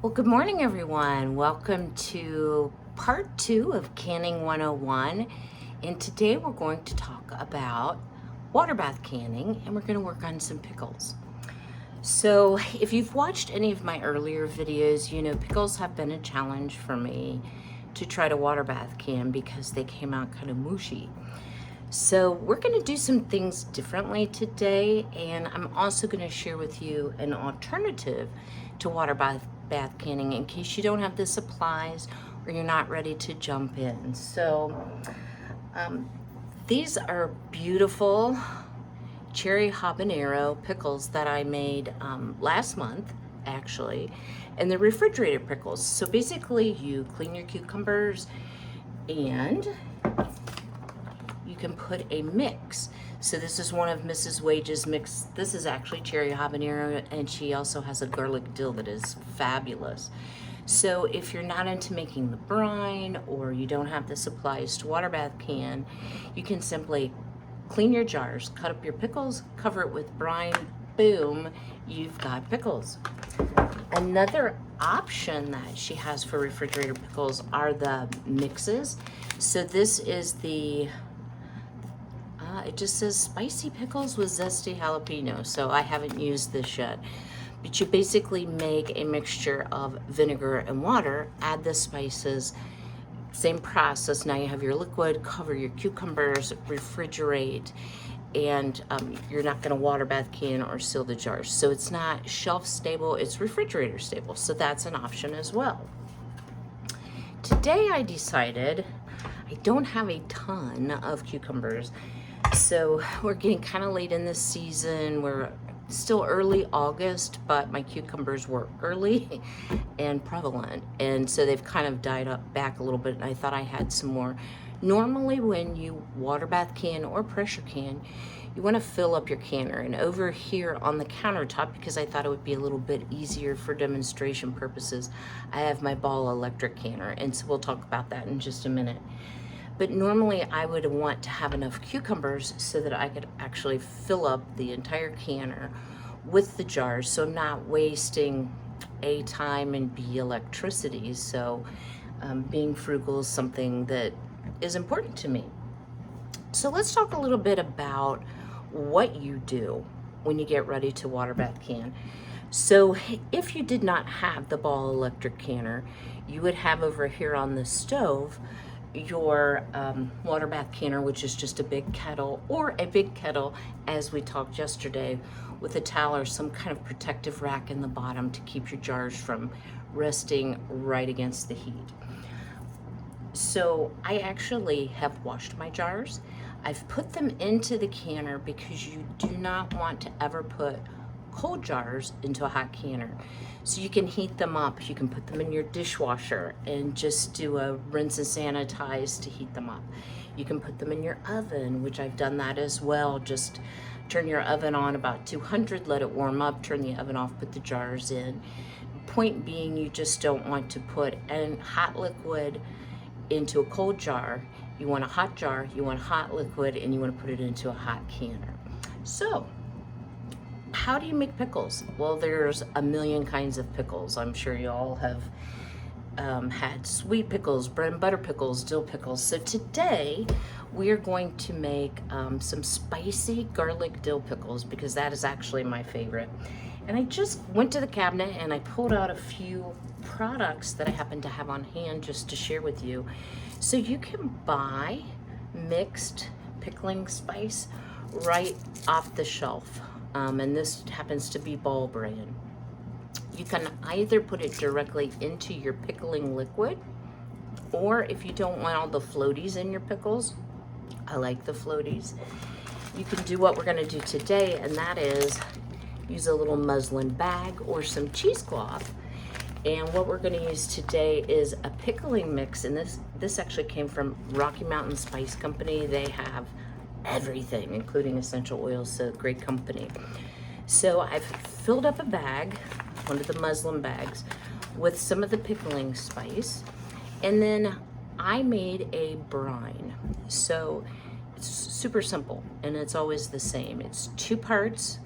Well, good morning, everyone. Welcome to part 2 of Canning 101. And today we're going to talk about water bath canning, and we're going to work on some pickles. So if you've watched any of my earlier videos, you know pickles have been a challenge for me to try to water bath can because they came out kind of mushy. So we're going to do some things differently today, and I'm also going to share with you an alternative to water bath canning in case you don't have the supplies or you're not ready to jump in. So these are beautiful cherry habanero pickles that I made last month, actually, and they're refrigerated pickles. So basically you clean your cucumbers and you can put a mix. So this is one of Mrs. Wage's mix. This is actually cherry habanero, and she also has a garlic dill that is fabulous. So if you're not into making the brine or you don't have the supplies to water bath can, you can simply clean your jars, cut up your pickles, cover it with brine, boom, you've got pickles. Another option that she has for refrigerator pickles are the mixes. So this is the it just says spicy pickles with zesty jalapeno, so I haven't used this yet. But you basically make a mixture of vinegar and water, add the spices, same process. Now you have your liquid, cover your cucumbers, refrigerate, and you're not going to water bath can or seal the jars. So it's not shelf stable, it's refrigerator stable. So that's an option as well. Today I decided I don't have a ton of cucumbers. So we're getting kind of late in the season. We're still early August, but my cucumbers were early and prevalent. And so they've kind of died up back a little bit. And I thought I had some more. Normally when you water bath can or pressure can, you want to fill up your canner. And over here on the countertop, because I thought it would be a little bit easier for demonstration purposes, I have my Ball electric canner. And so we'll talk about that in just a minute. But normally I would want to have enough cucumbers so that I could actually fill up the entire canner with the jars, so I'm not wasting A, time, and B, electricity. So being frugal is something that is important to me. So let's talk a little bit about what you do when you get ready to water bath can. So if you did not have the Ball electric canner, you would have over here on the stove your water bath canner, which is just a big kettle, or a big kettle, as we talked yesterday, with a towel or some kind of protective rack in the bottom to keep your jars from resting right against the heat. So I actually have washed my jars. I've put them into the canner because you do not want to ever put cold jars into a hot canner. So you can heat them up. You can put them in your dishwasher and just do a rinse and sanitize to heat them up. You can put them in your oven, which I've done that as well. Just turn your oven on about 200, let it warm up, turn the oven off, put the jars in. Point being, you just don't want to put a hot liquid into a cold jar. You want a hot jar, you want hot liquid, and you want to put it into a hot canner. So how do you make pickles? Well, there's a million kinds of pickles. I'm sure you all have had sweet pickles, bread and butter pickles, dill pickles. So today we are going to make some spicy garlic dill pickles because that is actually my favorite. And I just went to the cabinet and I pulled out a few products that I happen to have on hand just to share with you. So you can buy mixed pickling spice right off the shelf. And this happens to be Ball brand. You can either put it directly into your pickling liquid, or if you don't want all the floaties in your pickles, I like the floaties, you can do what we're going to do today, and that is use a little muslin bag or some cheesecloth. And what we're going to use today is a pickling mix, and this actually came from Rocky Mountain Spice Company. They have everything, including essential oils, so great company. So I've filled up a bag, one of the muslin bags, with some of the pickling spice, and then I made a brine. So it's super simple, and it's always the same. It's 2 parts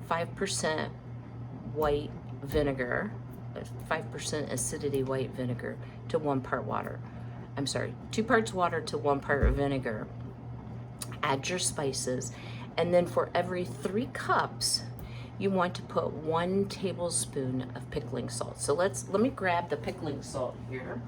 5% white vinegar, 5% acidity white vinegar to 1 part water. I'm sorry, 2 parts water to 1 part vinegar. Add your spices, and then for every 3 cups, you want to put 1 tablespoon of pickling salt. So let me grab the pickling salt here.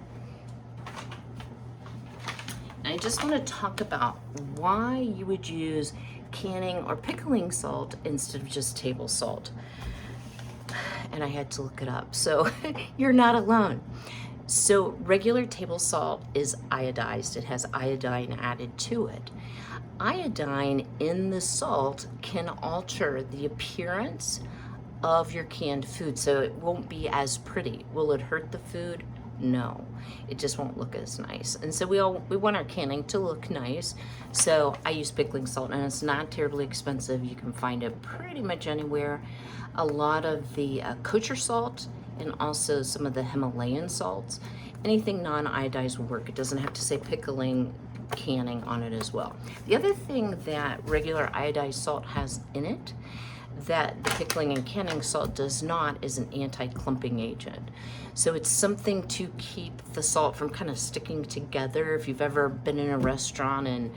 And I just want to talk about why you would use canning or pickling salt instead of just table salt. And I had to look it up, so you're not alone. So regular table salt is iodized. It has iodine added to it. Iodine in the salt can alter the appearance of your canned food, so it won't be as pretty. Will it hurt the food? No, it just won't look as nice. And so we want our canning to look nice. So I use pickling salt, and it's not terribly expensive. You can find it pretty much anywhere. A lot of the kosher salt and also some of the Himalayan salts, anything non-iodized will work. It doesn't have to say pickling canning on it as well. The other thing that regular iodized salt has in it that the pickling and canning salt does not is an anti-clumping agent. So it's something to keep the salt from kind of sticking together. If you've ever been in a restaurant in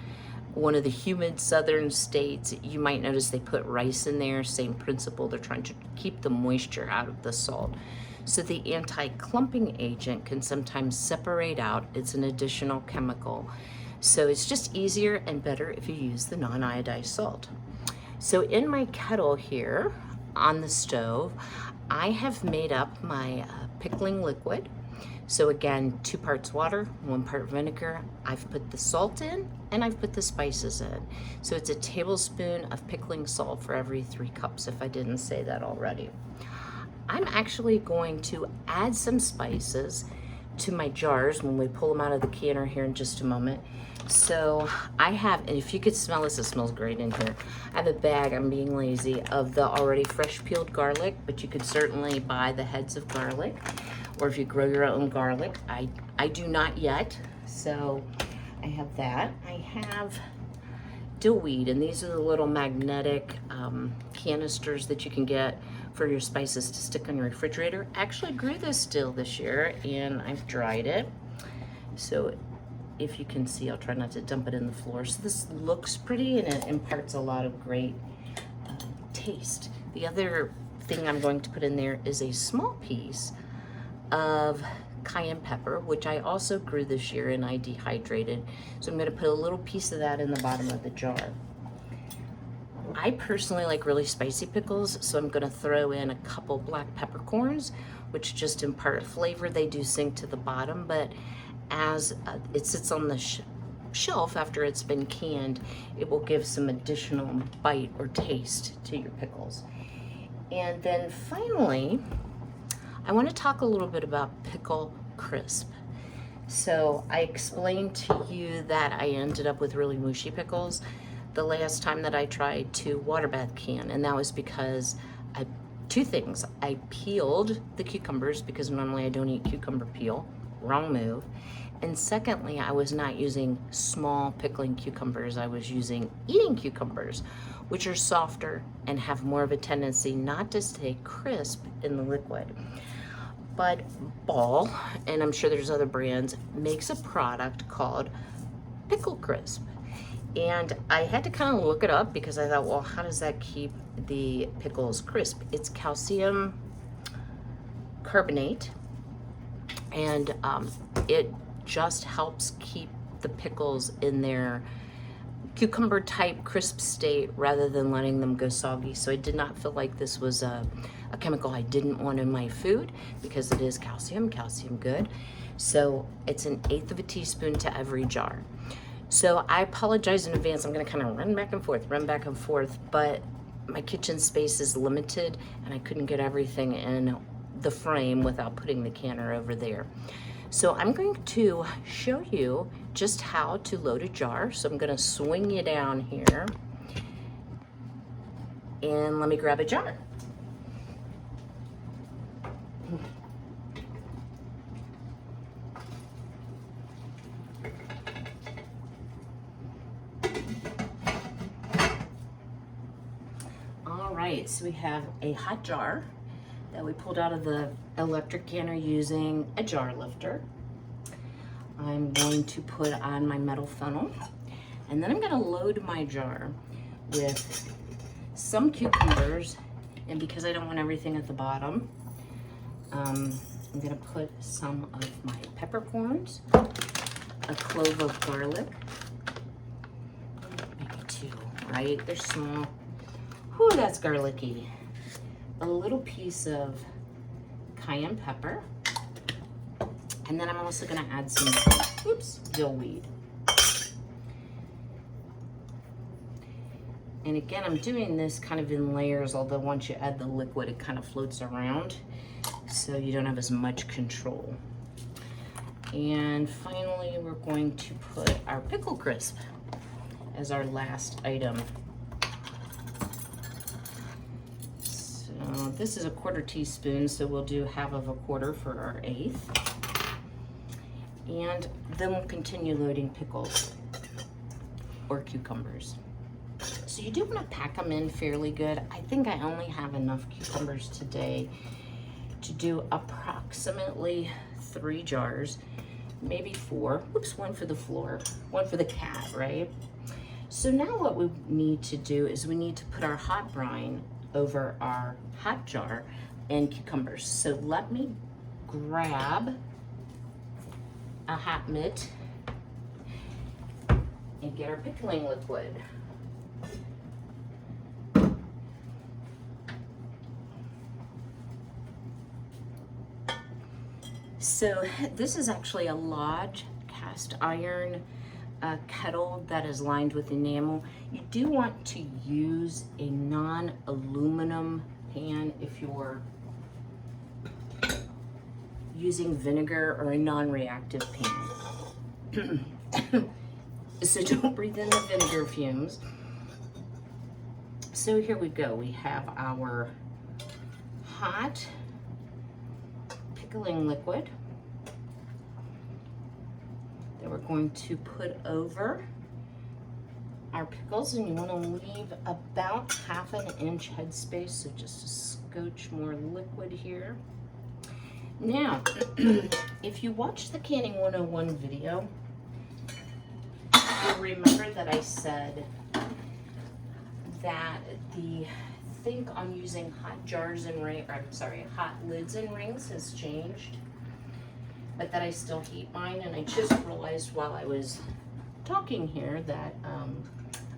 one of the humid southern states, you might notice they put rice in there. Same principle, they're trying to keep the moisture out of the salt. So the anti-clumping agent can sometimes separate out. It's an additional chemical. So it's just easier and better if you use the non-iodized salt. So in my kettle here on the stove, I have made up my pickling liquid. So again, 2 parts water, 1 part vinegar. I've put the salt in and I've put the spices in. So it's a tablespoon of pickling salt for every 3 cups, if I didn't say that already. I'm actually going to add some spices to my jars when we pull them out of the canner here in just a moment. So I have, and if you could smell this, it smells great in here. I have a bag, I'm being lazy, of the already fresh peeled garlic, but you could certainly buy the heads of garlic, or if you grow your own garlic. I do not yet, so I have that. I have dill weed, and these are the little magnetic canisters that you can get for your spices to stick on your refrigerator. I actually grew this dill this year, and I've dried it. So if you can see, I'll try not to dump it in the floor. So this looks pretty, and it imparts a lot of great taste. The other thing I'm going to put in there is a small piece of cayenne pepper, which I also grew this year and I dehydrated. So I'm gonna put a little piece of that in the bottom of the jar. I personally like really spicy pickles, so I'm gonna throw in a couple black peppercorns, which just impart flavor. They do sink to the bottom, but as it sits on the shelf after it's been canned, it will give some additional bite or taste to your pickles. And then finally, I want to talk a little bit about pickle crisp. So I explained to you that I ended up with really mushy pickles the last time that I tried to water bath can, and that was because two things. I peeled the cucumbers because normally I don't eat cucumber peel. Wrong move. And secondly, I was not using small pickling cucumbers. I was using eating cucumbers, which are softer and have more of a tendency not to stay crisp in the liquid. But Ball, and I'm sure there's other brands, makes a product called Pickle Crisp. And I had to kind of look it up because I thought, well, how does that keep the pickles crisp? It's calcium carbonate, and it just helps keep the pickles in their cucumber type crisp state rather than letting them go soggy. So I did not feel like this was a chemical I didn't want in my food because it is calcium good. So it's 1/8 of a teaspoon to every jar. So I apologize in advance. I'm gonna kind of run back and forth, but my kitchen space is limited and I couldn't get everything in the frame without putting the canner over there. So I'm going to show you just how to load a jar. So I'm gonna swing you down here and let me grab a jar. All right, so we have a hot jar that that we pulled out of the electric canner using a jar lifter. I'm going to put on my metal funnel, and then I'm gonna load my jar with some cucumbers, and because I don't want everything at the bottom, I'm gonna put some of my peppercorns, a clove of garlic, maybe 2, right? They're small. Whew, that's garlicky. A little piece of cayenne pepper, and then I'm also gonna add some, dill weed. And again, I'm doing this kind of in layers, although once you add the liquid, it kind of floats around, so you don't have as much control. And finally, we're going to put our pickle crisp as our last item. So this is a 1/4 teaspoon, so we'll do 1/2 quarter for our 1/8. And then we'll continue loading pickles or cucumbers. So you do want to pack them in fairly good. I think I only have enough cucumbers today to do approximately 3 jars, maybe 4. Whoops, 1 for the floor, 1 for the cat, right? So now what we need to do is we need to put our hot brine over our hot jar and cucumbers. So let me grab a hot mitt and get our pickling liquid. So this is actually a large cast iron kettle that is lined with enamel. You do want to use a non-aluminum pan if you're using vinegar, or a non-reactive pan. So don't breathe in the vinegar fumes. So here we go. We have our hot pickling liquid that we're going to put over our pickles, and you want to leave about 1/2 inch headspace, so just a scotch more liquid here. Now, if you watch the Canning 101 video, you'll remember that I said that the think on using hot jars and hot lids and rings has changed, but that I still heat mine. And I just realized while I was talking here that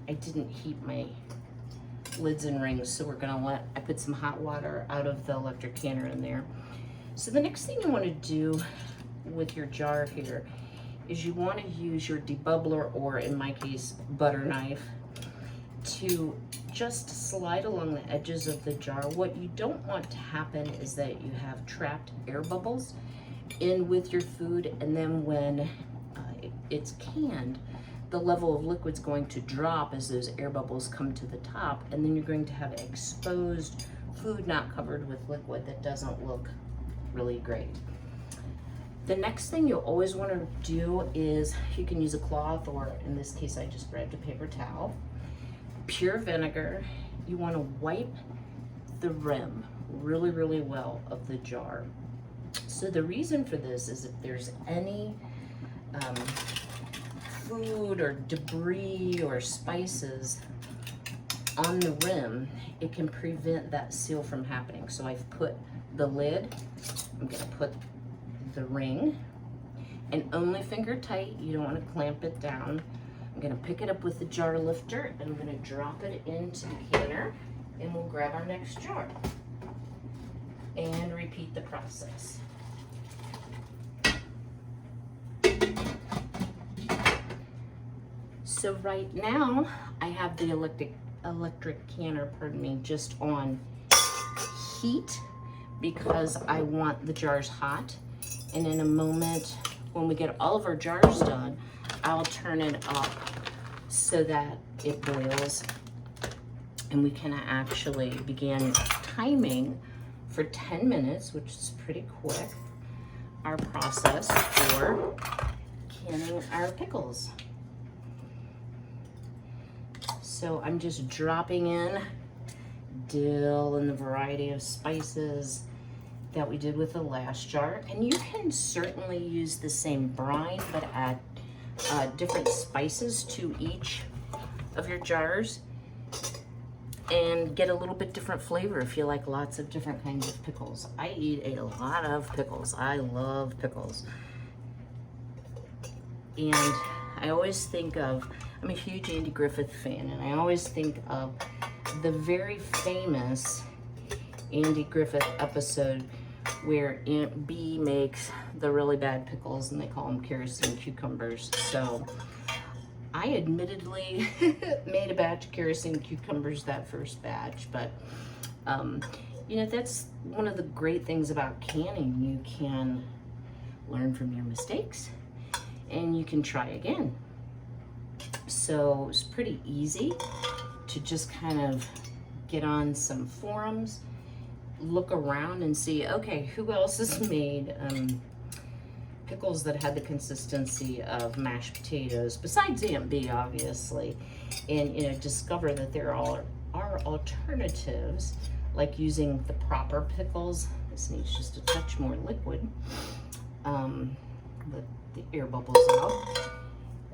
I didn't heat my lids and rings, so I put some hot water out of the electric canner in there. So the next thing you want to do with your jar here is you want to use your debubbler, or in my case, butter knife, to just slide along the edges of the jar. What you don't want to happen is that you have trapped air bubbles in with your food, and then when it's canned, the level of liquid's going to drop as those air bubbles come to the top, and then you're going to have exposed food not covered with liquid that doesn't look really great. The next thing you'll always want to do is, you can use a cloth, or in this case I just grabbed a paper towel, pure vinegar. You want to wipe the rim really, really well of the jar. So the reason for this is if there's any food or debris or spices on the rim, it can prevent that seal from happening. So I've put the lid, I'm gonna put the ring, and only finger tight, you don't want to clamp it down. I'm gonna pick it up with the jar lifter, and I'm gonna drop it into the canner, and we'll grab our next jar and repeat the process. So right now I have the electric canner, just on heat, because I want the jars hot. And in a moment, when we get all of our jars done, I'll turn it up so that it boils, and we can actually begin timing for 10 minutes, which is pretty quick, our process for canning our pickles. So I'm just dropping in dill and the variety of spices, that we did with the last jar. And you can certainly use the same brine, but add different spices to each of your jars and get a little bit different flavor if you like lots of different kinds of pickles. I eat a lot of pickles. I love pickles. And I always think of, I'm a huge Andy Griffith fan, and I always think of the very famous Andy Griffith episode where Aunt Bee makes the really bad pickles and they call them kerosene cucumbers. So I admittedly made a batch of kerosene cucumbers that first batch, but you know, that's one of the great things about canning. You can learn from your mistakes and you can try again. So it's pretty easy to just kind of get on some forums, look around and see, okay, who else has made pickles that had the consistency of mashed potatoes, besides Aunt Bee, obviously, and, you know, discover that there are alternatives, like using the proper pickles. This needs just a touch more liquid. Let the air bubbles out.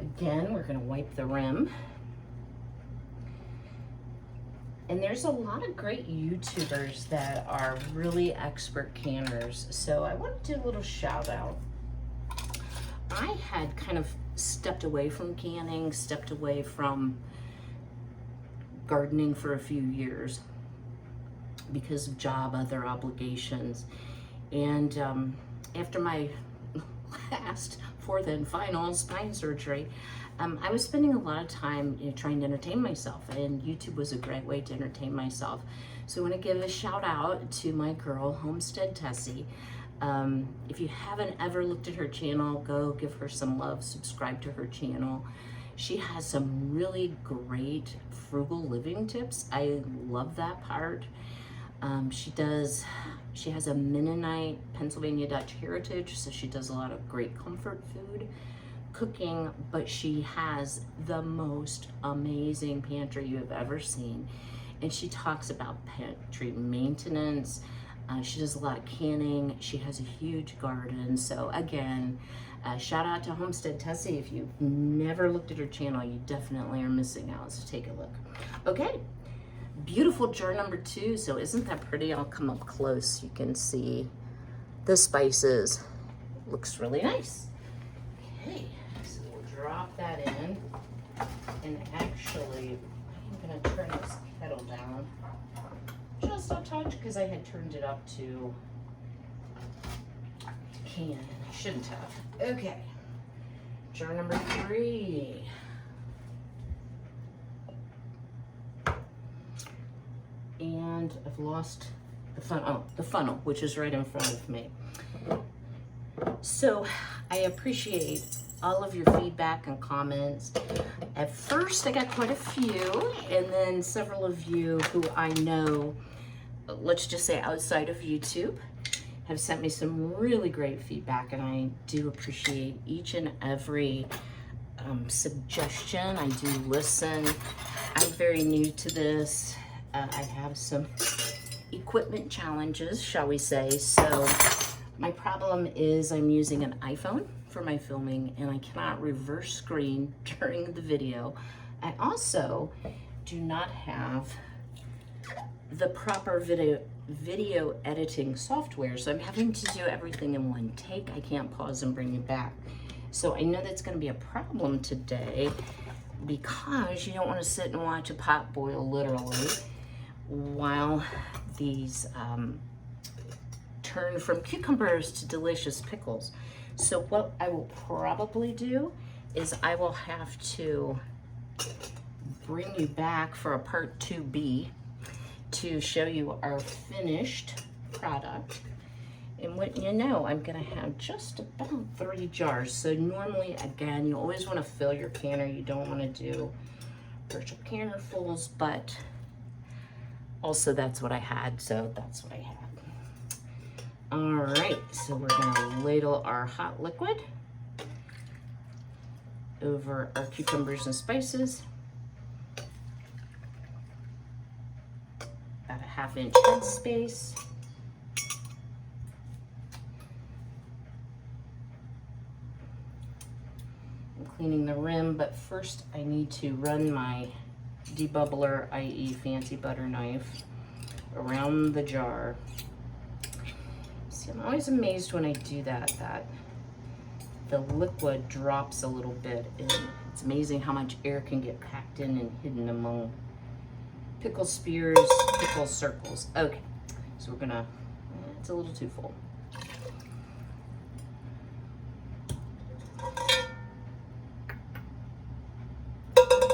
Again, we're gonna wipe the rim. And there's a lot of great YouTubers that are really expert canners. So I want to do a little shout out. I had kind of stepped away from canning, stepped away from gardening for a few years because of job, other obligations. And after my last, fourth and final spine surgery, I was spending a lot of time, you know, trying to entertain myself, and YouTube was a great way to entertain myself. So I want to give a shout out to my girl, Homestead Tessie. If you haven't ever looked at her channel, go give her some love, subscribe to her channel. She has some really great frugal living tips. I love that part. She has a Mennonite Pennsylvania Dutch heritage, so she does a lot of great comfort food cooking, but she has the most amazing pantry you have ever seen. And she talks about pantry maintenance. She does a lot of canning. She has a huge garden. So again, shout out to Homestead Tessie. If you've never looked at her channel, you definitely are missing out. So take a look. Okay, beautiful jar number 2. So isn't that pretty? I'll come up close. You can see the spices. Looks really nice. Okay, so we'll drop that in. And actually, I'm gonna turn this kettle down just a touch because I had turned it up to can. I shouldn't have. Okay, jar number 3. And I've lost the funnel, the funnel, which is right in front of me. So I appreciate all of your feedback and comments. At first, I got quite a few, and then several of you who I know, let's just say outside of YouTube, have sent me some really great feedback, and I do appreciate each and every suggestion. I do listen. I'm very new to this. I have some equipment challenges, shall we say. So my problem is I'm using an iPhone for my filming, and I cannot reverse screen during the video. I also do not have the proper video editing software, so I'm having to do everything in one take. I can't pause and bring it back. So I know that's going to be a problem today, because you don't want to sit and watch a pot boil literally while these turn from cucumbers to delicious pickles. So what I will probably do is I will have to bring you back for a part 2B to show you our finished product. And what you know, I'm gonna have just about 3 jars. So normally, again, you always wanna fill your canner. You don't wanna do partial cannerfuls, but also that's what I had, so that's what I had. All right, so we're gonna ladle our hot liquid over our cucumbers and spices. About a 1/2 inch head space. I'm cleaning the rim, but first I need to run my debubbler, i.e. fancy butter knife, around the jar. See, I'm always amazed when I do that the liquid drops a little bit, and it's amazing how much air can get packed in and hidden among pickle spears, pickle circles. Okay, so we're gonna, it's a little too full.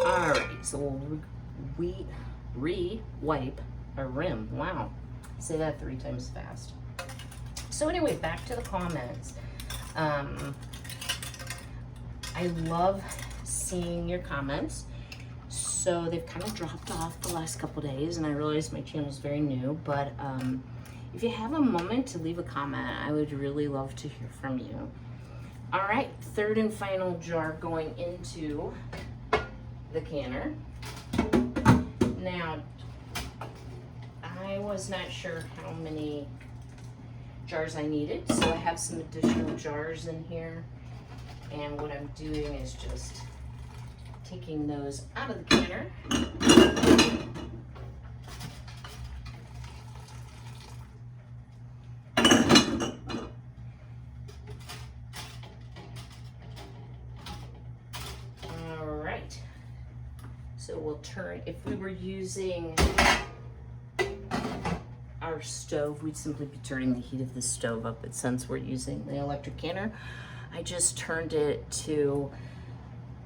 All right, so we'll re-wipe our rim. Wow, say that 3 times fast. So anyway, back to the comments. I love seeing your comments. So they've kind of dropped off the last couple days, and I realize my channel is very new, but if you have a moment to leave a comment, I would really love to hear from you. All right, third and final jar going into the canner. Now, I was not sure how many jars I needed, so I have some additional jars in here, and what I'm doing is just taking those out of the canner. All right, so we'll turn, if we were using our stove, we'd simply be turning the heat of the stove up, but since we're using the electric canner, I just turned it to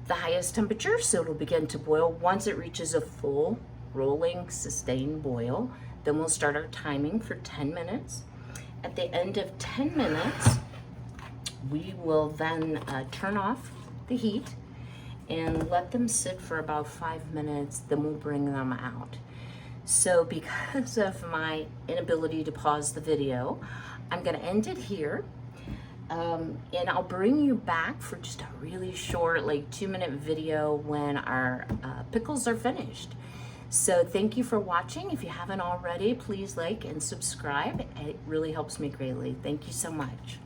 the highest temperature, so it'll begin to boil. Once it reaches a full rolling sustained boil, then we'll start our timing for 10 minutes. At the end of 10 minutes, we will then turn off the heat and let them sit for about 5 minutes, then we'll bring them out. So because of my inability to pause the video, I'm gonna end it here. And I'll bring you back for just a really short, like 2-minute video when our pickles are finished. So thank you for watching. If you haven't already, please like and subscribe. It really helps me greatly. Thank you so much.